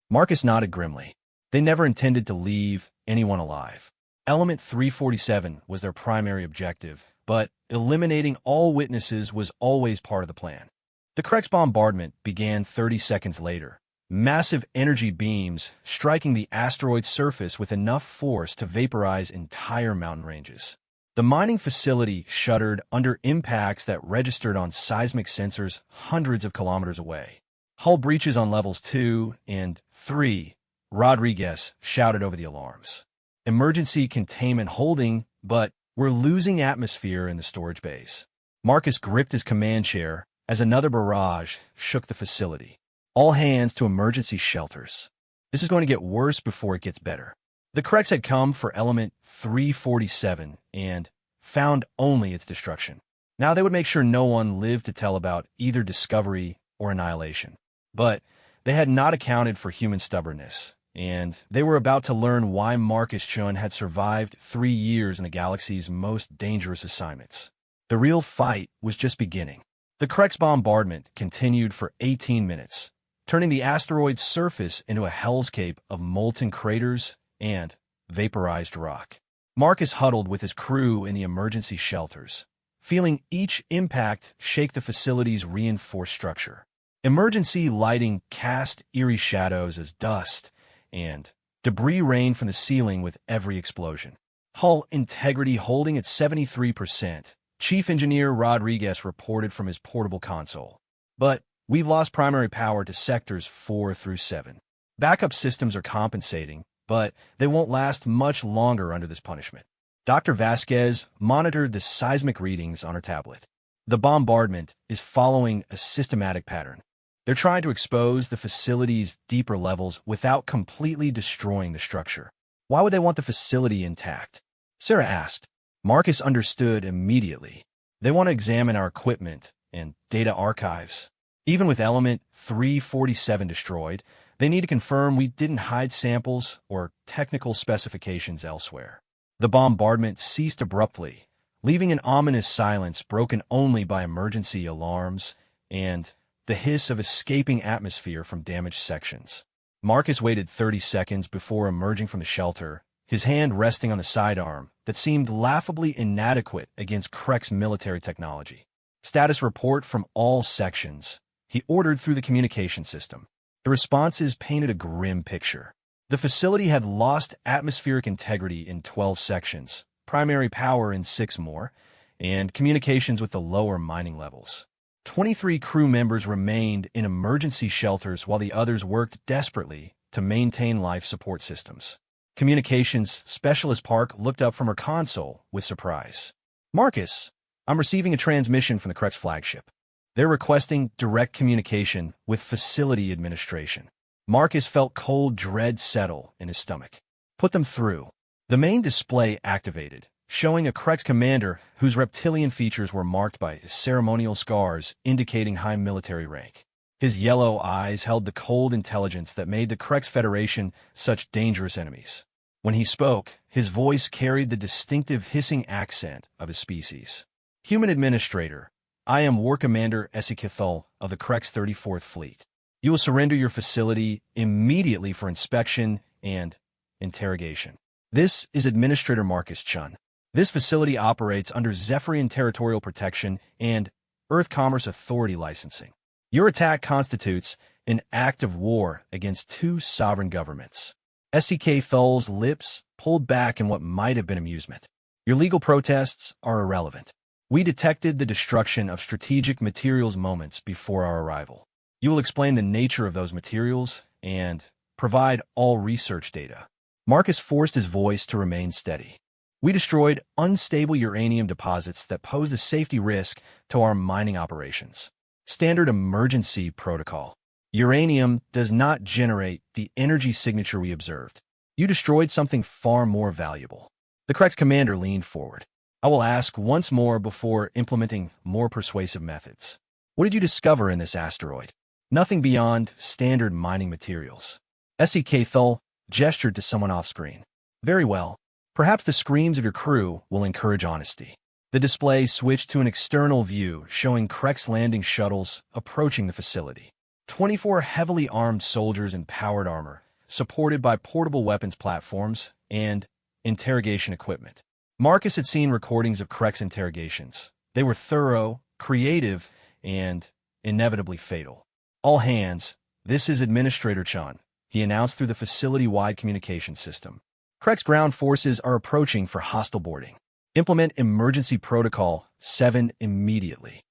Marcus nodded grimly. They never intended to leave anyone alive. Element 347 was their primary objective, but eliminating all witnesses was always part of the plan. The Krek's bombardment began 30 seconds later, massive energy beams striking the asteroid's surface with enough force to vaporize entire mountain ranges. The mining facility shuddered under impacts that registered on seismic sensors hundreds of kilometers away. "Hull breaches on levels 2 and 3, Rodriguez shouted over the alarms. "Emergency containment holding, but we're losing atmosphere in the storage base." Marcus gripped his command chair as another barrage shook the facility. "All hands to emergency shelters. This is going to get worse before it gets better." The Kreks had come for Element 347 and found only its destruction. Now they would make sure no one lived to tell about either discovery or annihilation. But they had not accounted for human stubbornness, and they were about to learn why Marcus Chun had survived 3 years in the galaxy's most dangerous assignments. The real fight was just beginning. The Krek's bombardment continued for 18 minutes, turning the asteroid's surface into a hellscape of molten craters and vaporized rock. Marcus huddled with his crew in the emergency shelters, feeling each impact shake the facility's reinforced structure. Emergency lighting cast eerie shadows as dust and debris rained from the ceiling with every explosion. "Hull integrity holding at 73%. Chief Engineer Rodriguez reported from his portable console. "But we've lost primary power to sectors 4 through 7. Backup systems are compensating, but they won't last much longer under this punishment." Dr. Vasquez monitored the seismic readings on her tablet. "The bombardment is following a systematic pattern. They're trying to expose the facility's deeper levels without completely destroying the structure." "Why would they want the facility intact?" Sarah asked. Marcus understood immediately. "They want to examine our equipment and data archives. Even with Element 347 destroyed, they need to confirm we didn't hide samples or technical specifications elsewhere." The bombardment ceased abruptly, leaving an ominous silence broken only by emergency alarms and the hiss of escaping atmosphere from damaged sections. Marcus waited 30 seconds before emerging from the shelter, his hand resting on the sidearm that seemed laughably inadequate against Krek's military technology. "Status report from all sections," he ordered through the communication system. The responses painted a grim picture. The facility had lost atmospheric integrity in 12 sections, primary power in 6 more, and communications with the lower mining levels. 23 crew members remained in emergency shelters while the others worked desperately to maintain life support systems. Communications Specialist Park looked up from her console with surprise. "Marcus, I'm receiving a transmission from the Krek's flagship. They're requesting direct communication with facility administration. Marcus felt cold dread settle in his stomach. Put them through. The main display activated, showing a Krex commander whose reptilian features were marked by ceremonial scars indicating high military rank. His yellow eyes held the cold intelligence that made the Krex Federation such dangerous enemies. When he spoke, his voice carried the distinctive hissing accent of his species. Human Administrator, I am War Commander Esikithul of the Krex 34th Fleet. You will surrender your facility immediately for inspection and interrogation. This is Administrator Marcus Chun. This facility operates under Zephyrian Territorial Protection and Earth Commerce Authority licensing. Your attack constitutes an act of war against two sovereign governments. SCK Thul's lips pulled back in what might have been amusement. Your legal protests are irrelevant. We detected the destruction of strategic materials moments before our arrival. You will explain the nature of those materials and provide all research data. Marcus forced his voice to remain steady. We destroyed unstable uranium deposits that pose a safety risk to our mining operations. Standard emergency protocol. Uranium does not generate the energy signature we observed. You destroyed something far more valuable. The Krex commander leaned forward. I will ask once more before implementing more persuasive methods. What did you discover in this asteroid? Nothing beyond standard mining materials. SCK Thul gestured to someone off-screen. Very well. Perhaps the screams of your crew will encourage honesty. The display switched to an external view showing Krex landing shuttles approaching the facility. 24 heavily armed soldiers in powered armor, supported by portable weapons platforms and interrogation equipment. Marcus had seen recordings of Krex interrogations. They were thorough, creative, and inevitably fatal. All hands, this is Administrator Chan, he announced through the facility-wide communication system. Krex ground forces are approaching for hostile boarding. Implement Emergency Protocol 7 immediately.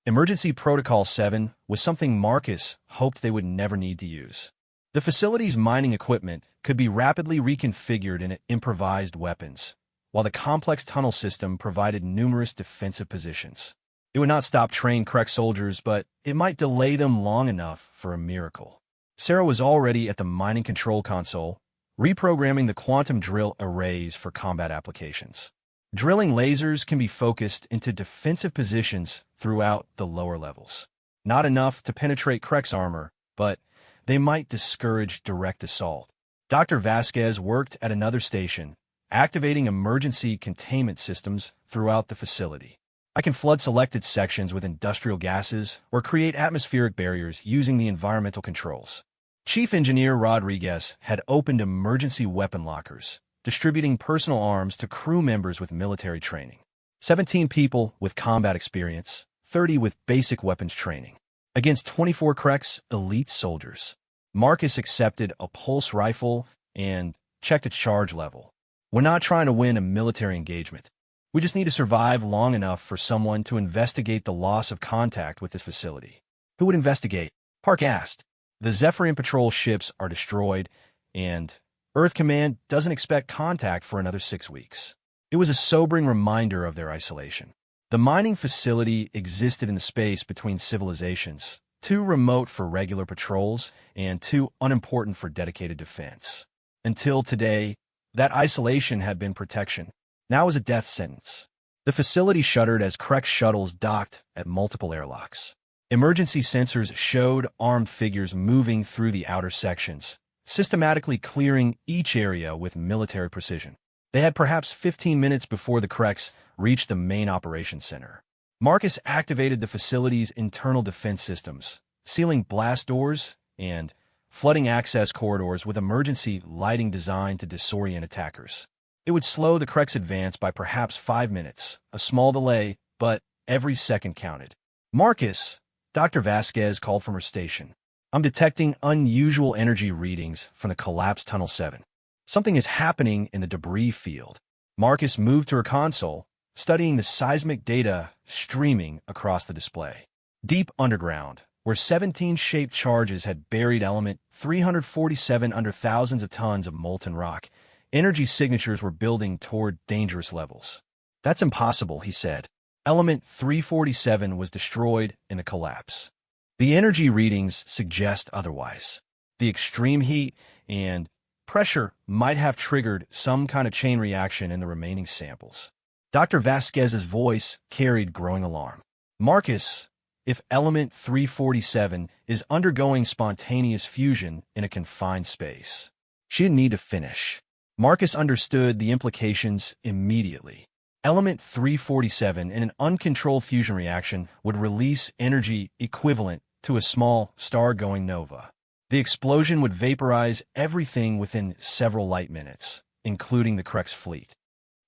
Emergency Protocol 7 was something Marcus hoped they would never need to use. The facility's mining equipment could be rapidly reconfigured into improvised weapons, while the complex tunnel system provided numerous defensive positions. It would not stop trained Krex soldiers, but it might delay them long enough for a miracle. Sarah was already at the mining control console, reprogramming the quantum drill arrays for combat applications. Drilling lasers can be focused into defensive positions throughout the lower levels. Not enough to penetrate Krex armor, but they might discourage direct assault. Dr. Vasquez worked at another station, activating emergency containment systems throughout the facility. I can flood selected sections with industrial gases or create atmospheric barriers using the environmental controls. Chief Engineer Rodriguez had opened emergency weapon lockers, distributing personal arms to crew members with military training. 17 people with combat experience, 30 with basic weapons training. Against 24 Krex elite soldiers. Marcus accepted a pulse rifle and checked its charge level. We're not trying to win a military engagement. We just need to survive long enough for someone to investigate the loss of contact with this facility. Who would investigate? Park asked. The Zephyrian patrol ships are destroyed, and Earth Command doesn't expect contact for another 6 weeks. It was a sobering reminder of their isolation. The mining facility existed in the space between civilizations, too remote for regular patrols and too unimportant for dedicated defense. Until today, that isolation had been protection. Now is a death sentence. The facility shuddered as Krex shuttles docked at multiple airlocks. Emergency sensors showed armed figures moving through the outer sections, systematically clearing each area with military precision. They had perhaps 15 minutes before the Krex reached the main operations center. Marcus activated the facility's internal defense systems, sealing blast doors and flooding access corridors with emergency lighting designed to disorient attackers. It would slow the Krex advance by perhaps 5 minutes, a small delay, but every second counted. Marcus, Dr. Vasquez called from her station. I'm detecting unusual energy readings from the collapsed Tunnel 7. Something is happening in the debris field. Marcus moved to her console, studying the seismic data streaming across the display. Deep underground, where 17 shaped charges had buried element 347 under thousands of tons of molten rock, energy signatures were building toward dangerous levels. That's impossible, he said. Element 347 was destroyed in the collapse. The energy readings suggest otherwise. The extreme heat and pressure might have triggered some kind of chain reaction in the remaining samples. Dr. Vasquez's voice carried growing alarm. Marcus, if element 347 is undergoing spontaneous fusion in a confined space, she didn't need to finish. Marcus understood the implications immediately. Element 347 in an uncontrolled fusion reaction would release energy equivalent to a small star-going nova. The explosion would vaporize everything within several light minutes, including the Krex fleet.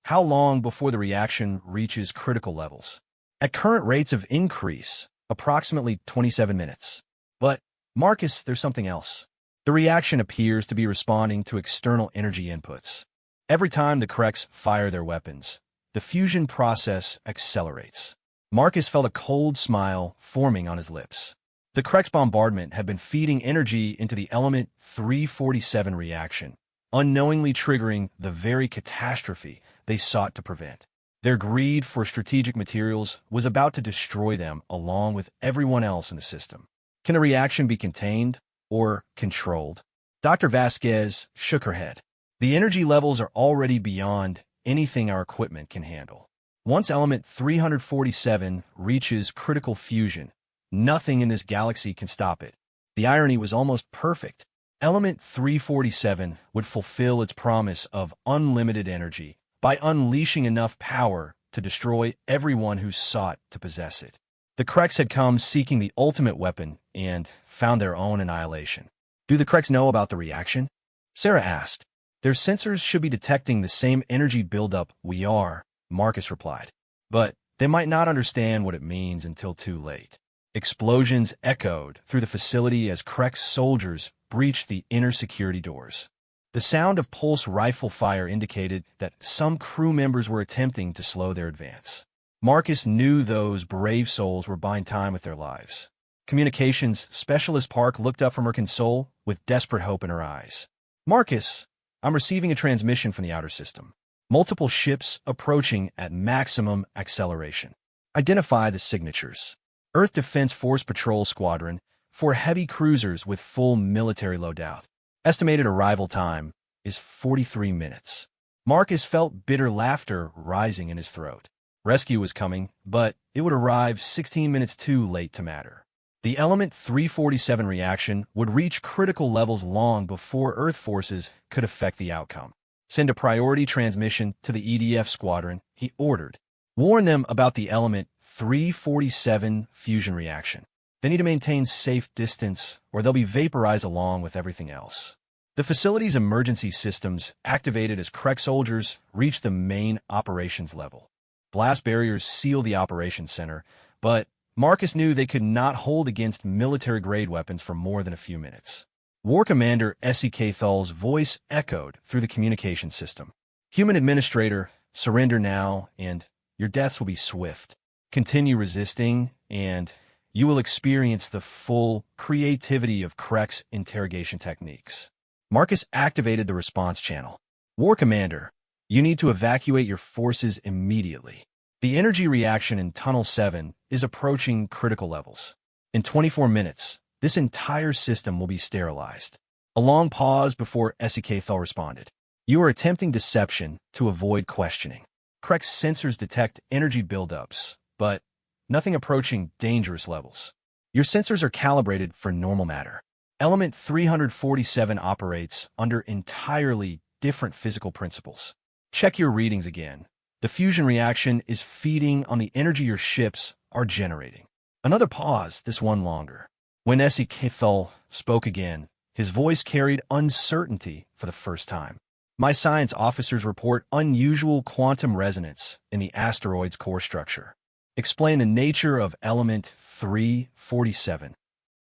How long before the reaction reaches critical levels? At current rates of increase, approximately 27 minutes. But, Marcus, there's something else. The reaction appears to be responding to external energy inputs. Every time the Krex fire their weapons, the fusion process accelerates. Marcus felt a cold smile forming on his lips. The Krex bombardment had been feeding energy into the element 347 reaction, unknowingly triggering the very catastrophe they sought to prevent. Their greed for strategic materials was about to destroy them along with everyone else in the system. Can the reaction be contained or controlled? Dr. Vasquez shook her head. The energy levels are already beyond anything our equipment can handle. Once element 347 reaches critical fusion, nothing in this galaxy can stop it. The irony was almost perfect. Element 347 would fulfill its promise of unlimited energy by unleashing enough power to destroy everyone who sought to possess it. The Krex had come seeking the ultimate weapon and found their own annihilation. Do the Krex know about the reaction? Sarah asked. Their sensors should be detecting the same energy buildup we are, Marcus replied. But they might not understand what it means until too late. Explosions echoed through the facility as Krex soldiers breached the inner security doors. The sound of pulse rifle fire indicated that some crew members were attempting to slow their advance. Marcus knew those brave souls were buying time with their lives. Communications Specialist Park looked up from her console with desperate hope in her eyes. Marcus, I'm receiving a transmission from the outer system. Multiple ships approaching at maximum acceleration. Identify the signatures. Earth Defense Force Patrol Squadron, 4 heavy cruisers with full military loadout. Estimated arrival time is 43 minutes. Marcus felt bitter laughter rising in his throat. Rescue was coming, but it would arrive 16 minutes too late to matter. The element 347 reaction would reach critical levels long before Earth forces could affect the outcome. Send a priority transmission to the EDF squadron, he ordered. Warn them about the element 347 fusion reaction. They need to maintain safe distance, or they'll be vaporized along with everything else. The facility's emergency systems activated as Krex soldiers reached the main operations level. Blast barriers sealed the operations center, but Marcus knew they could not hold against military-grade weapons for more than a few minutes. War Commander S.E.K. Thal's voice echoed through the communication system. Human Administrator, surrender now, and your deaths will be swift. Continue resisting, and you will experience the full creativity of Krex interrogation techniques. Marcus activated the response channel. War Commander, you need to evacuate your forces immediately. The energy reaction in Tunnel 7 is approaching critical levels. In 24 minutes, this entire system will be sterilized. A long pause before S.E.K. Thal responded. You are attempting deception to avoid questioning. Krex sensors detect energy buildups, but nothing approaching dangerous levels. Your sensors are calibrated for normal matter. Element 347 operates under entirely different physical principles. Check your readings again. The fusion reaction is feeding on the energy your ships are generating. Another pause, this one longer. When S.E.K. Thal spoke again, his voice carried uncertainty for the first time. My science officers report unusual quantum resonance in the asteroid's core structure. Explain the nature of element 347.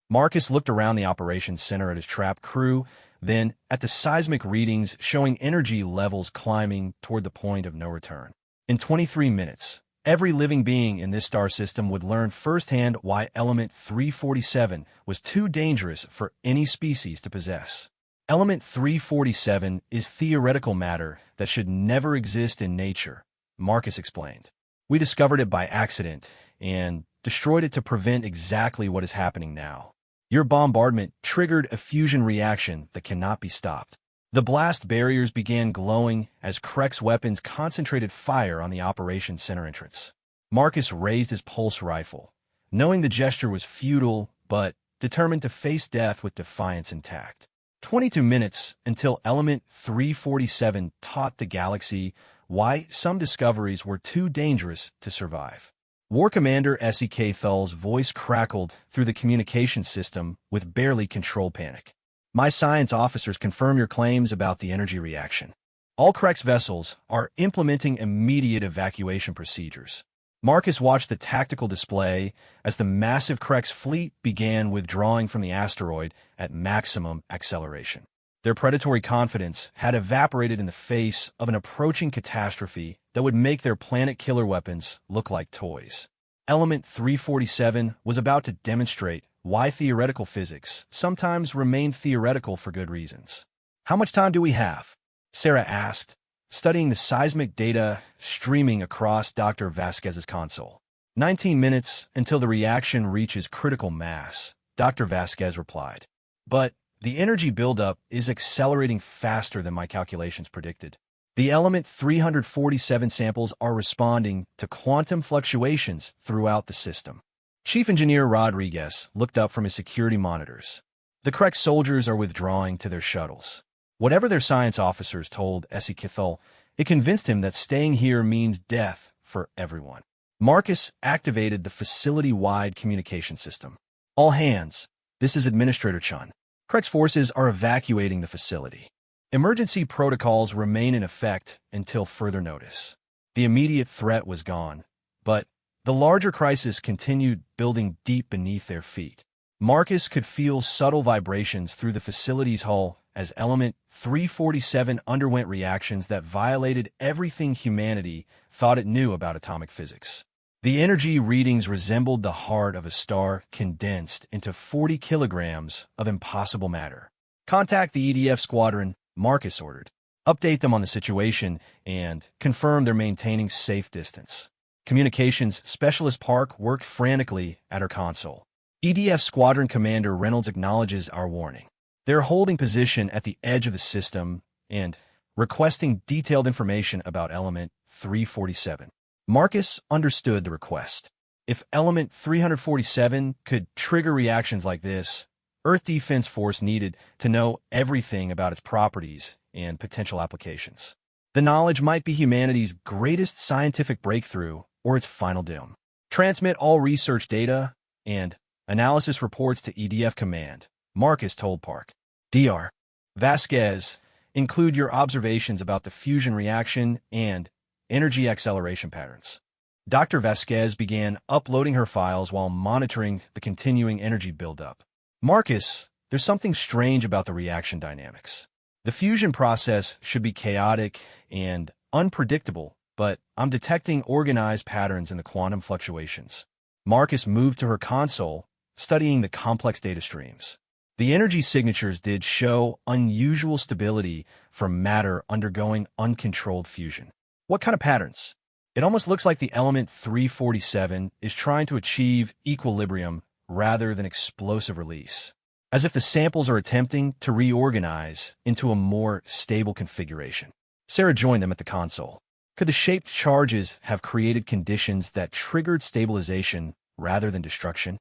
Marcus looked around the operations center at his trapped crew, then at the seismic readings showing energy levels climbing toward the point of no return. In 23 minutes, every living being in this star system would learn firsthand why element 347 was too dangerous for any species to possess. Element 347 is theoretical matter that should never exist in nature, Marcus explained. We discovered it by accident and destroyed it to prevent exactly what is happening now. Your bombardment triggered a fusion reaction that cannot be stopped. The blast barriers began glowing as Krek's weapons concentrated fire on the operations center entrance. Marcus raised his pulse rifle, knowing the gesture was futile, but determined to face death with defiance intact. 22 minutes until Element 347 taught the galaxy why some discoveries were too dangerous to survive. War Commander S.E.K. Thull's voice crackled through the communication system with barely controlled panic. My science officers confirm your claims about the energy reaction. All Krek's vessels are implementing immediate evacuation procedures. Marcus watched the tactical display as the massive Krek's fleet began withdrawing from the asteroid at maximum acceleration. Their predatory confidence had evaporated in the face of an approaching catastrophe that would make their planet-killer weapons look like toys. Element 347 was about to demonstrate why theoretical physics sometimes remain theoretical for good reasons. How much time do we have? Sarah asked, studying the seismic data streaming across Dr. Vasquez's console. 19 minutes until the reaction reaches critical mass, Dr. Vasquez replied. But the energy buildup is accelerating faster than my calculations predicted. The element 347 samples are responding to quantum fluctuations throughout the system. Chief Engineer Rodriguez looked up from his security monitors. The Krek soldiers are withdrawing to their shuttles. Whatever their science officers told Essie Kithul, it convinced him that staying here means death for everyone. Marcus activated the facility-wide communication system. All hands, this is Administrator Chun. Krek's forces are evacuating the facility. Emergency protocols remain in effect until further notice. The immediate threat was gone, but the larger crisis continued building deep beneath their feet. Marcus could feel subtle vibrations through the facility's hull as Element 347 underwent reactions that violated everything humanity thought it knew about atomic physics. The energy readings resembled the heart of a star condensed into 40 kilograms of impossible matter. Contact the EDF squadron, Marcus ordered. Update them on the situation and confirm they're maintaining safe distance. Communications Specialist Park worked frantically at her console. EDF Squadron Commander Reynolds acknowledges our warning. They're holding position at the edge of the system and requesting detailed information about Element 347. Marcus understood the request. If Element 347 could trigger reactions like this, Earth Defense Force needed to know everything about its properties and potential applications. The knowledge might be humanity's greatest scientific breakthrough or its final doom. Transmit all research data and analysis reports to EDF Command, Marcus told Park. Dr. Vasquez, include your observations about the fusion reaction and energy acceleration patterns. Dr. Vasquez began uploading her files while monitoring the continuing energy buildup. Marcus, there's something strange about the reaction dynamics. The fusion process should be chaotic and unpredictable, but I'm detecting organized patterns in the quantum fluctuations. Marcus moved to her console, studying the complex data streams. The energy signatures did show unusual stability from matter undergoing uncontrolled fusion. What kind of patterns? It almost looks like the element 347 is trying to achieve equilibrium rather than explosive release, as if the samples are attempting to reorganize into a more stable configuration. Sarah joined them at the console. Could the shaped charges have created conditions that triggered stabilization rather than destruction?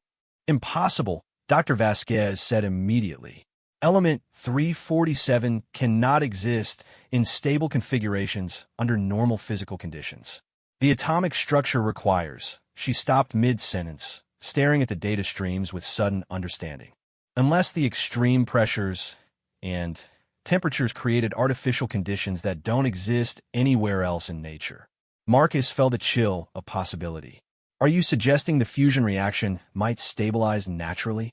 Impossible, Dr. Vasquez said immediately. Element 347 cannot exist in stable configurations under normal physical conditions. The atomic structure requires. She stopped mid-sentence, staring at the data streams with sudden understanding. Unless the extreme pressures and temperatures created artificial conditions that don't exist anywhere else in nature. Marcus felt a chill of possibility. Are you suggesting the fusion reaction might stabilize naturally?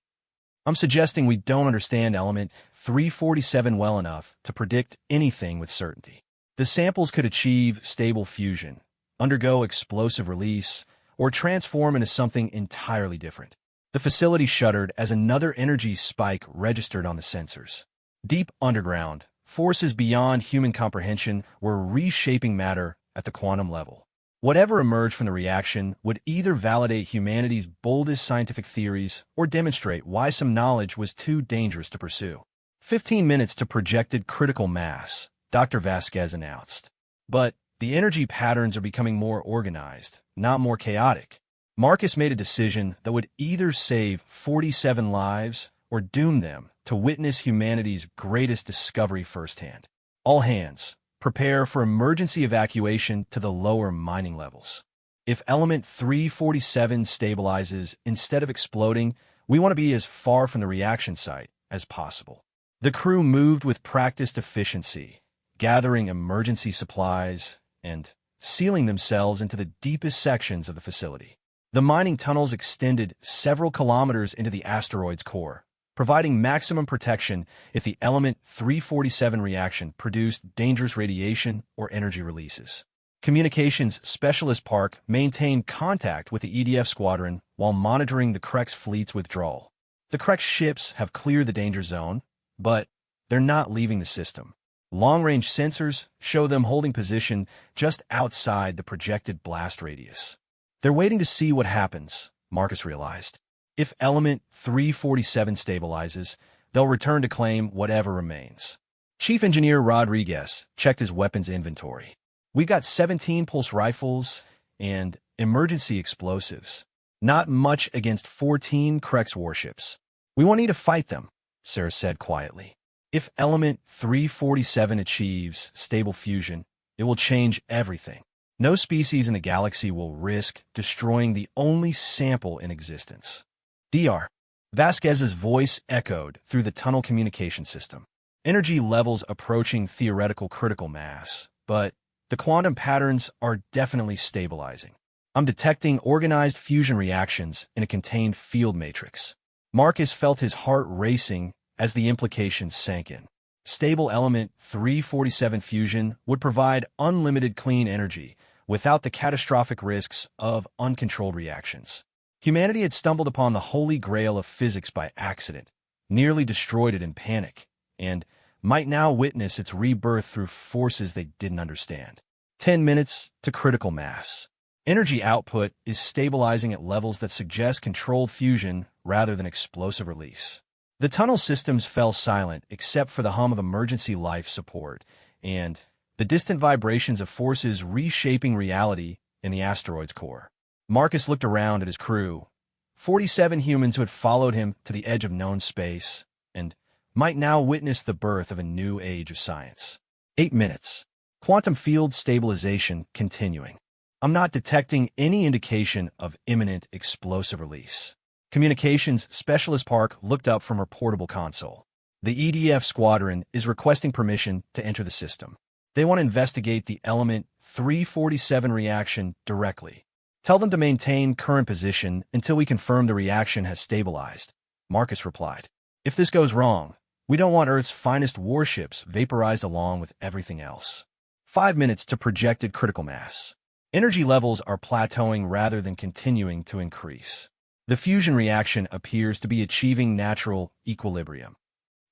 I'm suggesting we don't understand element 347 well enough to predict anything with certainty. The samples could achieve stable fusion, undergo explosive release, or transform into something entirely different. The facility shuddered as another energy spike registered on the sensors. Deep underground, forces beyond human comprehension were reshaping matter at the quantum level. Whatever emerged from the reaction would either validate humanity's boldest scientific theories or demonstrate why some knowledge was too dangerous to pursue. 15 minutes to projected critical mass, Dr. Vasquez announced. But the energy patterns are becoming more organized, not more chaotic. Marcus made a decision that would either save 47 lives or doom them to witness humanity's greatest discovery firsthand. All hands, prepare for emergency evacuation to the lower mining levels. If element 347 stabilizes instead of exploding, we want to be as far from the reaction site as possible. The crew moved with practiced efficiency, gathering emergency supplies and sealing themselves into the deepest sections of the facility. The mining tunnels extended several kilometers into the asteroid's core, providing maximum protection if the element 347 reaction produced dangerous radiation or energy releases. Communications Specialist Park maintained contact with the EDF squadron while monitoring the Krek's fleet's withdrawal. The Krek's ships have cleared the danger zone, but they're not leaving the system. Long-range sensors show them holding position just outside the projected blast radius. They're waiting to see what happens, Marcus realized. If element 347 stabilizes, they'll return to claim whatever remains. Chief Engineer Rodriguez checked his weapons inventory. We got 17 pulse rifles and emergency explosives. Not much against 14 Krek's warships. We won't need to fight them, Sarah said quietly. If element 347 achieves stable fusion, it will change everything. No species in the galaxy will risk destroying the only sample in existence. Dr. Vasquez's voice echoed through the tunnel communication system. Energy levels approaching theoretical critical mass, but the quantum patterns are definitely stabilizing. I'm detecting organized fusion reactions in a contained field matrix. Marcus felt his heart racing as the implications sank in. Stable element 347 fusion would provide unlimited clean energy without the catastrophic risks of uncontrolled reactions. Humanity had stumbled upon the holy grail of physics by accident, nearly destroyed it in panic, and might now witness its rebirth through forces they didn't understand. 10 minutes to critical mass. Energy output is stabilizing at levels that suggest controlled fusion rather than explosive release. The tunnel systems fell silent except for the hum of emergency life support and the distant vibrations of forces reshaping reality in the asteroid's core. Marcus looked around at his crew, 47 humans who had followed him to the edge of known space and might now witness the birth of a new age of science. 8 minutes. Quantum field stabilization continuing. I'm not detecting any indication of imminent explosive release. Communications Specialist Park looked up from her portable console. The EDF squadron is requesting permission to enter the system. They want to investigate the element 347 reaction directly. Tell them to maintain current position until we confirm the reaction has stabilized, Marcus replied. If this goes wrong, we don't want Earth's finest warships vaporized along with everything else. 5 minutes to projected critical mass. Energy levels are plateauing rather than continuing to increase. The fusion reaction appears to be achieving natural equilibrium.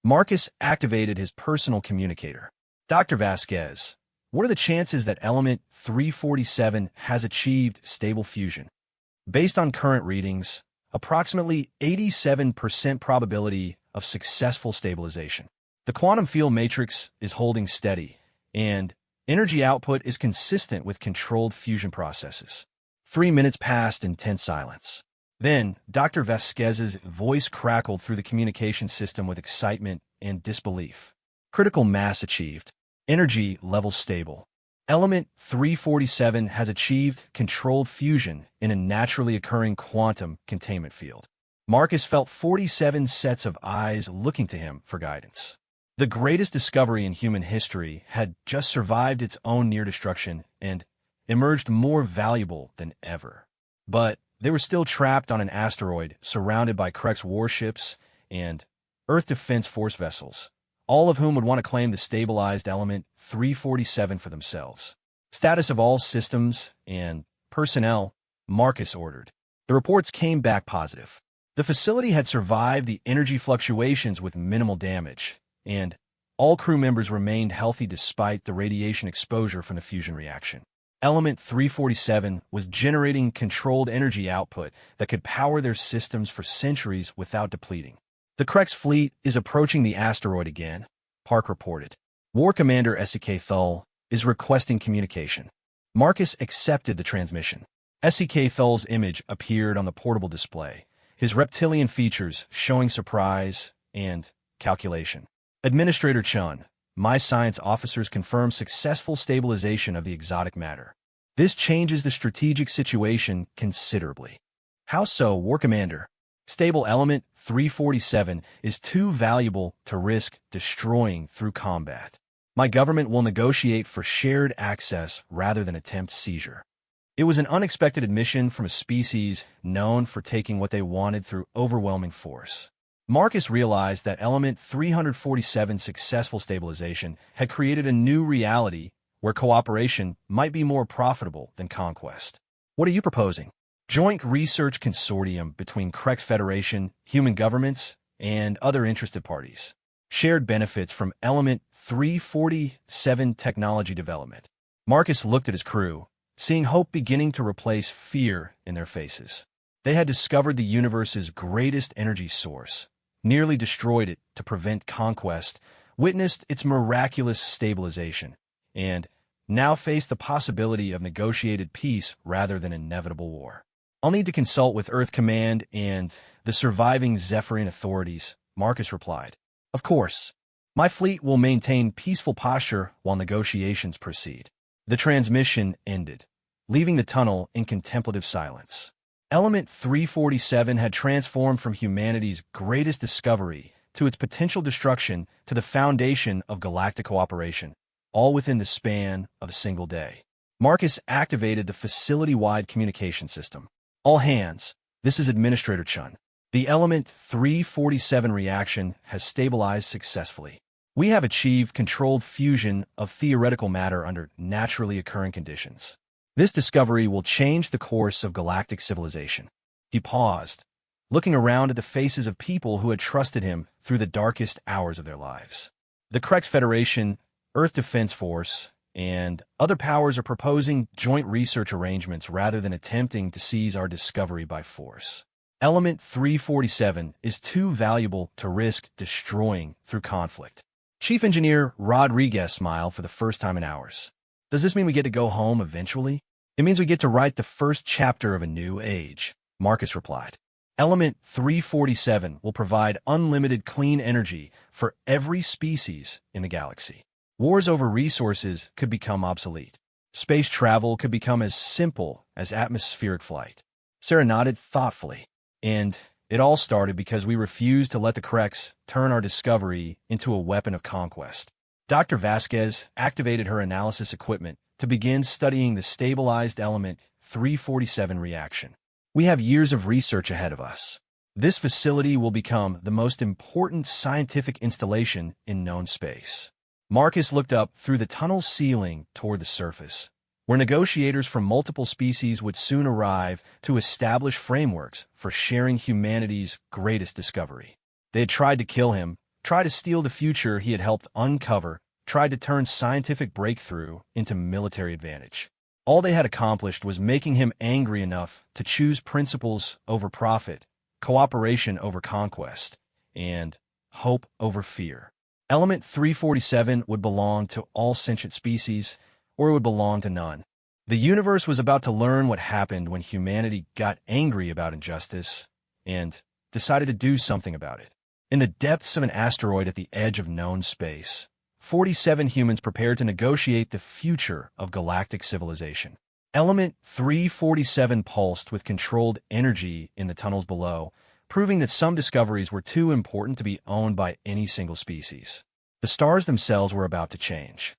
Marcus activated his personal communicator. Dr. Vasquez, what are the chances that element 347 has achieved stable fusion? Based on current readings, approximately 87% probability of successful stabilization. The quantum field matrix is holding steady, and energy output is consistent with controlled fusion processes. 3 minutes passed in tense silence. Then, Dr. Vasquez's voice crackled through the communication system with excitement and disbelief. Critical mass achieved. Energy levels stable. Element 347 has achieved controlled fusion in a naturally occurring quantum containment field. Marcus felt 47 sets of eyes looking to him for guidance. The greatest discovery in human history had just survived its own near destruction and emerged more valuable than ever. But they were still trapped on an asteroid surrounded by Krek's warships and Earth Defense Force vessels, all of whom would want to claim the stabilized element 347 for themselves. Status of all systems and personnel, Marcus ordered. The reports came back positive. The facility had survived the energy fluctuations with minimal damage, and all crew members remained healthy despite the radiation exposure from the fusion reaction. Element 347 was generating controlled energy output that could power their systems for centuries without depleting. The Krex fleet is approaching the asteroid again, Park reported. War Commander SEK Thul is requesting communication. Marcus accepted the transmission. SEK Thul's image appeared on the portable display, his reptilian features showing surprise and calculation. Administrator Chun, my science officers confirm successful stabilization of the exotic matter. This changes the strategic situation considerably. How so, War Commander? Stable element 347 is too valuable to risk destroying through combat. My government will negotiate for shared access rather than attempt seizure. It was an unexpected admission from a species known for taking what they wanted through overwhelming force. Marcus realized that element 347's successful stabilization had created a new reality where cooperation might be more profitable than conquest. What are you proposing? Joint research consortium between Krex Federation, human governments, and other interested parties. Shared benefits from element 347 technology development. Marcus looked at his crew, seeing hope beginning to replace fear in their faces. They had discovered the universe's greatest energy source, nearly destroyed it to prevent conquest, witnessed its miraculous stabilization, and now faced the possibility of negotiated peace rather than inevitable war. I'll need to consult with Earth Command and the surviving Zephyrian authorities, Marcus replied. Of course. My fleet will maintain peaceful posture while negotiations proceed. The transmission ended, leaving the tunnel in contemplative silence. Element 347 had transformed from humanity's greatest discovery to its potential destruction to the foundation of galactic cooperation, all within the span of a single day. Marcus activated the facility-wide communication system. All hands, this is Administrator Chun. The element 347 reaction has stabilized successfully. We have achieved controlled fusion of theoretical matter under naturally occurring conditions. This discovery will change the course of galactic civilization. He paused, looking around at the faces of people who had trusted him through the darkest hours of their lives. The Krex Federation, Earth Defense Force, and other powers are proposing joint research arrangements rather than attempting to seize our discovery by force. Element 347 is too valuable to risk destroying through conflict. Chief Engineer Rodriguez smiled for the first time in hours. Does this mean we get to go home eventually? It means we get to write the first chapter of a new age, Marcus replied. Element 347 will provide unlimited clean energy for every species in the galaxy. Wars over resources could become obsolete. Space travel could become as simple as atmospheric flight. Sarah nodded thoughtfully. And it all started because we refused to let the Krex turn our discovery into a weapon of conquest. Dr. Vasquez activated her analysis equipment to begin studying the stabilized element 347 reaction. We have years of research ahead of us. This facility will become the most important scientific installation in known space. Marcus looked up through the tunnel's ceiling toward the surface, where negotiators from multiple species would soon arrive to establish frameworks for sharing humanity's greatest discovery. They had tried to kill him, tried to steal the future he had helped uncover, tried to turn scientific breakthrough into military advantage. All they had accomplished was making him angry enough to choose principles over profit, cooperation over conquest, and hope over fear. Element 347 would belong to all sentient species, or it would belong to none. The universe was about to learn what happened when humanity got angry about injustice and decided to do something about it. In the depths of an asteroid at the edge of known space, 47 humans prepared to negotiate the future of galactic civilization. Element 347 pulsed with controlled energy in the tunnels below, proving that some discoveries were too important to be owned by any single species. The stars themselves were about to change.